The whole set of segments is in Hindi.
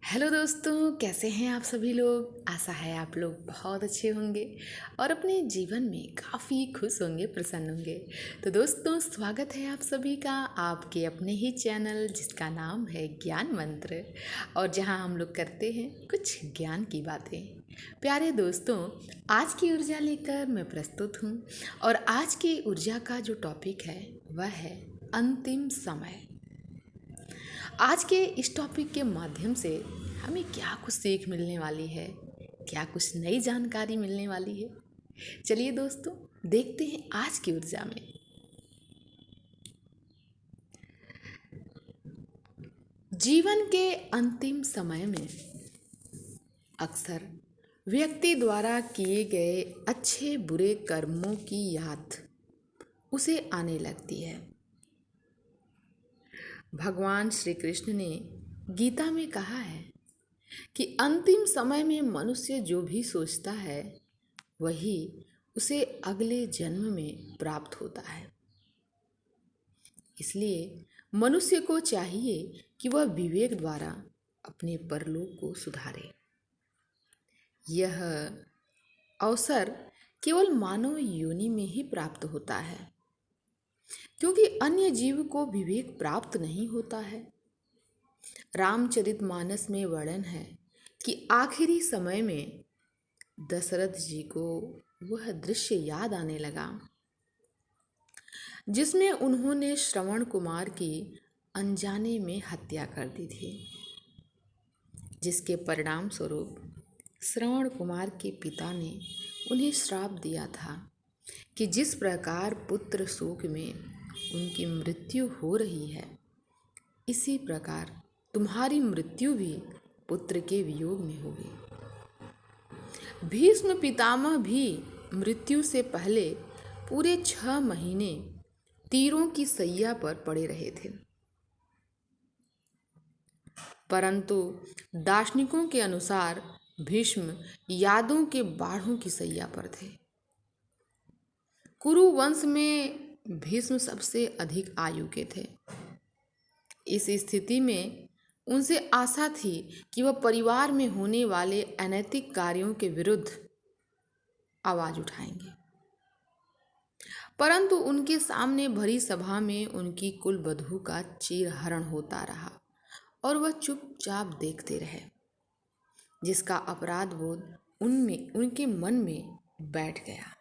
हेलो दोस्तों, कैसे हैं आप सभी लोग। आशा है आप लोग बहुत अच्छे होंगे और अपने जीवन में काफ़ी खुश होंगे, प्रसन्न होंगे। तो दोस्तों, स्वागत है आप सभी का आपके अपने ही चैनल जिसका नाम है ज्ञान मंत्र, और जहां हम लोग करते हैं कुछ ज्ञान की बातें। प्यारे दोस्तों, आज की ऊर्जा लेकर मैं प्रस्तुत हूं, और आज की ऊर्जा का जो टॉपिक है वह है अंतिम समय। आज के इस टॉपिक के माध्यम से हमें क्या कुछ सीख मिलने वाली है, क्या कुछ नई जानकारी मिलने वाली है। चलिए दोस्तों, देखते हैं आज की ऊर्जा में। जीवन के अंतिम समय में अक्सर व्यक्ति द्वारा किए गए अच्छे बुरे कर्मों की याद उसे आने लगती है। भगवान श्री कृष्ण ने गीता में कहा है कि अंतिम समय में मनुष्य जो भी सोचता है वही उसे अगले जन्म में प्राप्त होता है। इसलिए मनुष्य को चाहिए कि वह विवेक द्वारा अपने परलोक को सुधारे। यह अवसर केवल मानव योनि में ही प्राप्त होता है, क्योंकि अन्य जीव को विवेक प्राप्त नहीं होता है। रामचरितमानस में वर्णन है कि आखिरी समय में दशरथ जी को वह दृश्य याद आने लगा जिसमें उन्होंने श्रवण कुमार की अनजाने में हत्या कर दी थी, जिसके परिणाम स्वरूप श्रवण कुमार के पिता ने उन्हें श्राप दिया था कि जिस प्रकार पुत्र शोक में उनकी मृत्यु हो रही है, इसी प्रकार तुम्हारी मृत्यु भी पुत्र के वियोग में होगी। भीष्म पितामह भी मृत्यु से पहले पूरे 6 महीने तीरों की सैया पर पड़े रहे थे, परंतु दार्शनिकों के अनुसार भीष्म यादों के बाढ़ों की सैया पर थे। कुरु वंश में भीष्म सबसे अधिक आयु के थे। इस स्थिति में उनसे आशा थी कि वह परिवार में होने वाले अनैतिक कार्यों के विरुद्ध आवाज उठाएंगे, परंतु उनके सामने भरी सभा में उनकी कुलवधू का चीरहरण होता रहा और वह चुपचाप देखते रहे, जिसका अपराध बोध उनके मन में बैठ गया।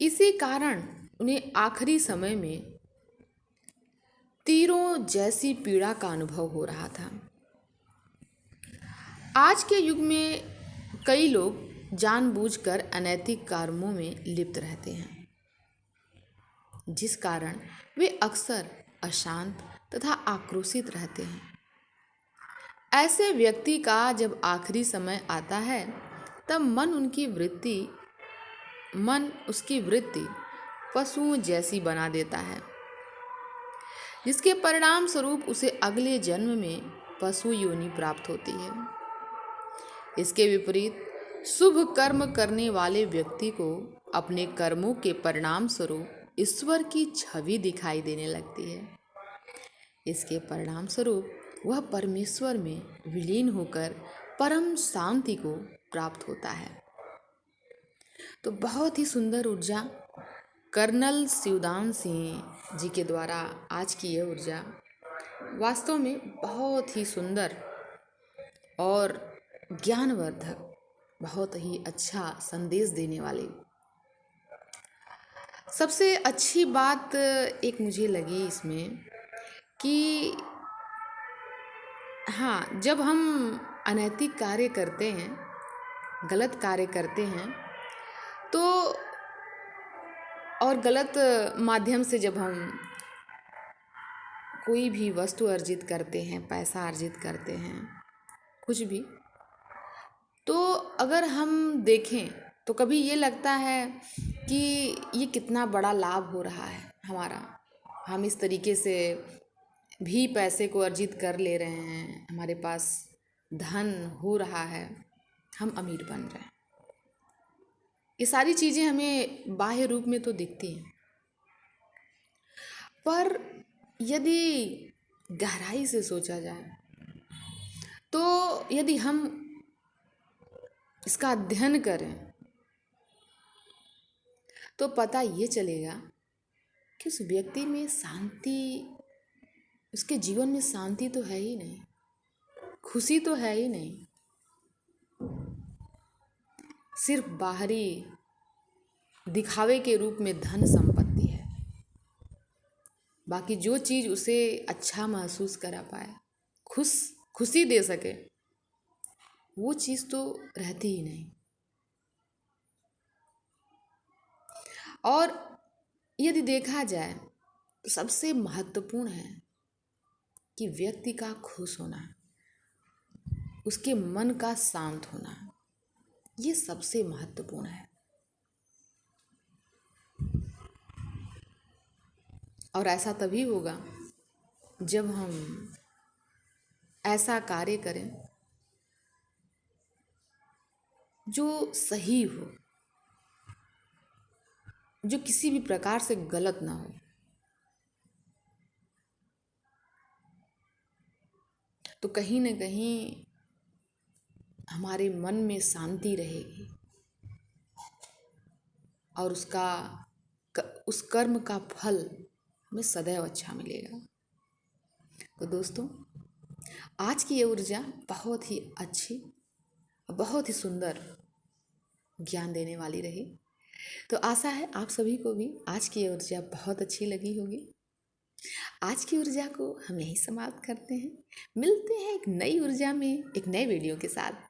इसी कारण उन्हें आखिरी समय में तीरों जैसी पीड़ा का अनुभव हो रहा था। आज के युग में कई लोग जानबूझकर अनैतिक कर्मों में लिप्त रहते हैं, जिस कारण वे अक्सर अशांत तथा आक्रोशित रहते हैं। ऐसे व्यक्ति का जब आखिरी समय आता है तब मन उसकी वृत्ति पशुओं जैसी बना देता है, जिसके परिणाम स्वरूप उसे अगले जन्म में पशु योनि प्राप्त होती है। इसके विपरीत शुभ कर्म करने वाले व्यक्ति को अपने कर्मों के परिणाम स्वरूप ईश्वर की छवि दिखाई देने लगती है। इसके परिणाम स्वरूप वह परमेश्वर में विलीन होकर परम शांति को प्राप्त होता है। तो बहुत ही सुंदर ऊर्जा कर्नल शिवदान सिंह जी के द्वारा आज की यह ऊर्जा वास्तव में बहुत ही सुंदर और ज्ञानवर्धक, बहुत ही अच्छा संदेश देने वाली। सबसे अच्छी बात एक मुझे लगी इसमें कि हाँ, जब हम अनैतिक कार्य करते हैं, गलत कार्य करते हैं, तो और गलत माध्यम से जब हम कोई भी वस्तु अर्जित करते हैं, पैसा अर्जित करते हैं, कुछ भी, तो अगर हम देखें तो कभी ये लगता है कि ये कितना बड़ा लाभ हो रहा है हमारा, हम इस तरीके से भी पैसे को अर्जित कर ले रहे हैं, हमारे पास धन हो रहा है, हम अमीर बन रहे हैं। ये सारी चीज़ें हमें बाह्य रूप में तो दिखती हैं, पर यदि गहराई से सोचा जाए तो यदि हम इसका अध्ययन करें तो पता ये चलेगा कि उस व्यक्ति में शांति, उसके जीवन में शांति तो है ही नहीं, खुशी तो है ही नहीं। सिर्फ बाहरी दिखावे के रूप में धन संपत्ति है। बाकी जो चीज़ उसे अच्छा महसूस करा पाए, खुशी दे सके, वो चीज़ तो रहती ही नहीं। और यदि देखा जाए तो सबसे महत्वपूर्ण है कि व्यक्ति का खुश होना, उसके मन का शांत होना, ये सबसे महत्वपूर्ण है। और ऐसा तभी होगा जब हम ऐसा कार्य करें जो सही हो, जो किसी भी प्रकार से गलत ना हो। तो कहीं न कहीं हमारे मन में शांति रहेगी और उस कर्म का फल हमें सदैव अच्छा मिलेगा। तो दोस्तों, आज की ये ऊर्जा बहुत ही अच्छी, बहुत ही सुंदर ज्ञान देने वाली रही। तो आशा है आप सभी को भी आज की ये ऊर्जा बहुत अच्छी लगी होगी। आज की ऊर्जा को हम यहीं समाप्त करते हैं। मिलते हैं एक नई ऊर्जा में, एक नए वीडियो के साथ।